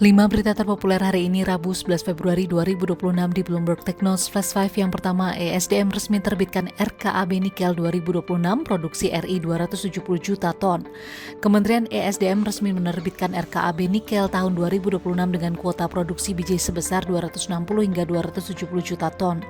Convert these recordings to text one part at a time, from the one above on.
5 berita terpopuler hari ini Rabu 11 Februari 2026 di Bloomberg Technos Flash 5. Yang pertama, ESDM resmi terbitkan RKAB nikel 2026 produksi RI 270 juta ton. Kementerian ESDM resmi menerbitkan RKAB nikel tahun 2026 dengan kuota produksi biji sebesar 260 hingga 270 juta ton.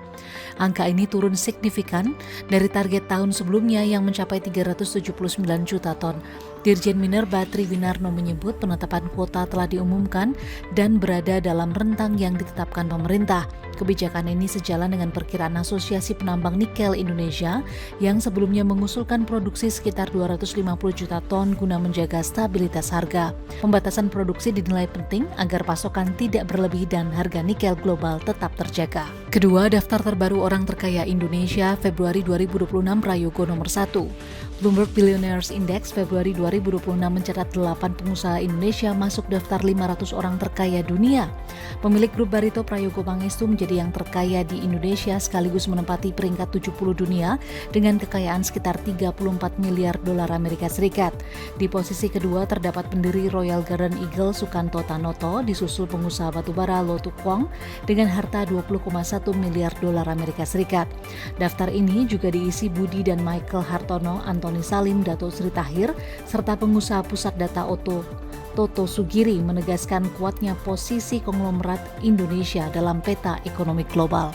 Angka ini turun signifikan dari target tahun sebelumnya yang mencapai 379 juta ton. Dirjen Minerba Triwinarno menyebut penetapan kuota telah diumumkan dan berada dalam rentang yang ditetapkan pemerintah. Kebijakan ini sejalan dengan perkiraan Asosiasi Penambang Nikel Indonesia yang sebelumnya mengusulkan produksi sekitar 250 juta ton guna menjaga stabilitas harga. Pembatasan produksi dinilai penting agar pasokan tidak berlebih dan harga nikel global tetap terjaga. Kedua, daftar terbaru orang terkaya Indonesia Februari 2026 Prayogo nomor 1. Bloomberg Billionaires Index Februari 2026 mencatat 8 pengusaha Indonesia masuk daftar 500 orang terkaya dunia. Pemilik grup Barito Prayogo Pangestu menjadi yang terkaya di Indonesia sekaligus menempati peringkat 70 dunia dengan kekayaan sekitar 34 miliar dolar Amerika Serikat. Di posisi kedua terdapat pendiri Royal Garden Eagle Sukanto Tanoto disusul pengusaha batubara Lo Tuk Wong dengan harta 20,1 miliar dolar Amerika Serikat. Daftar ini juga diisi Budi dan Michael Hartono, Antoni Salim, Dato Sri Tahir, serta pengusaha pusat data Toto Sugiri menegaskan kuatnya posisi konglomerat Indonesia dalam peta ekonomi global.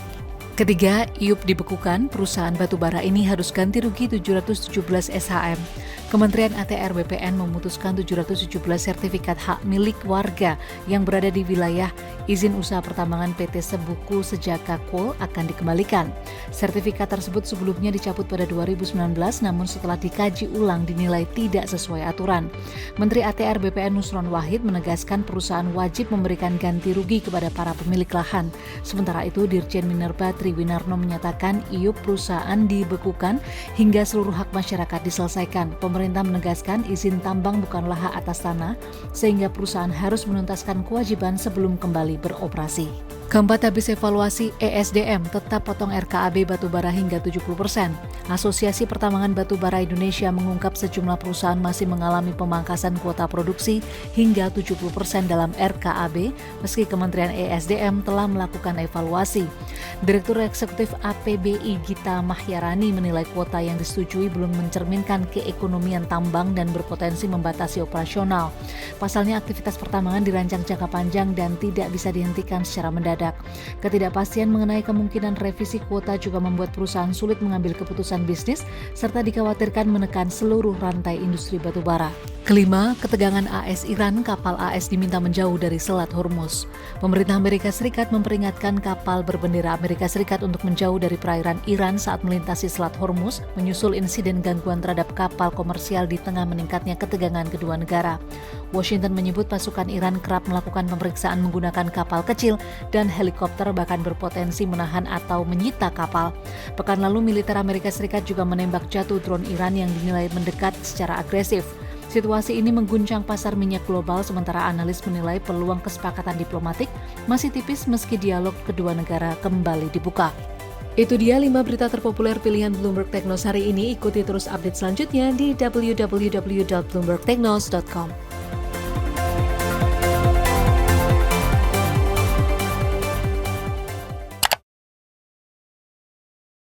Ketiga, IUP dibekukan, perusahaan batubara ini harus ganti rugi 717 SHM. Kementerian ATR BPN memutuskan 717 sertifikat hak milik warga yang berada di wilayah izin usaha pertambangan PT Sebuku Sejaka Coal akan dikembalikan. Sertifikat tersebut sebelumnya dicabut pada 2019, namun setelah dikaji ulang dinilai tidak sesuai aturan. Menteri ATR BPN Nusron Wahid menegaskan perusahaan wajib memberikan ganti rugi kepada para pemilik lahan. Sementara itu, Dirjen Minerba Triwinarno menyatakan IUP perusahaan dibekukan hingga seluruh hak masyarakat diselesaikan. Pemerintah menegaskan izin tambang bukanlah hak atas tanah, sehingga perusahaan harus menuntaskan kewajiban sebelum kembali beroperasi. Keempat, habis evaluasi ESDM tetap potong RKAB batubara hingga 70%. Asosiasi Pertambangan Batubara Indonesia mengungkap sejumlah perusahaan masih mengalami pemangkasan kuota produksi hingga 70% dalam RKAB meski Kementerian ESDM telah melakukan evaluasi. Direktur Eksekutif APBI Gita Mahyarani menilai kuota yang disetujui belum mencerminkan keekonomian tambang dan berpotensi membatasi operasional. Pasalnya aktivitas pertambangan dirancang jangka panjang dan tidak bisa dihentikan secara mendadak. Ketidakpastian mengenai kemungkinan revisi kuota juga membuat perusahaan sulit mengambil keputusan bisnis serta dikhawatirkan menekan seluruh rantai industri batubara. Kelima, ketegangan AS Iran, kapal AS diminta menjauh dari Selat Hormuz. Pemerintah Amerika Serikat memperingatkan kapal berbendera Amerika Serikat untuk menjauh dari perairan Iran saat melintasi Selat Hormuz, menyusul insiden gangguan terhadap kapal komersial di tengah meningkatnya ketegangan kedua negara. Washington menyebut pasukan Iran kerap melakukan pemeriksaan menggunakan kapal kecil dan helikopter, bahkan berpotensi menahan atau menyita kapal. Pekan lalu, militer Amerika Serikat juga menembak jatuh drone Iran yang dinilai mendekat secara agresif. Situasi ini mengguncang pasar minyak global, sementara analis menilai peluang kesepakatan diplomatik masih tipis meski dialog kedua negara kembali dibuka. Itu dia 5 berita terpopuler pilihan Bloomberg Technos hari ini. Ikuti terus update selanjutnya di www.bloombergtechnos.com.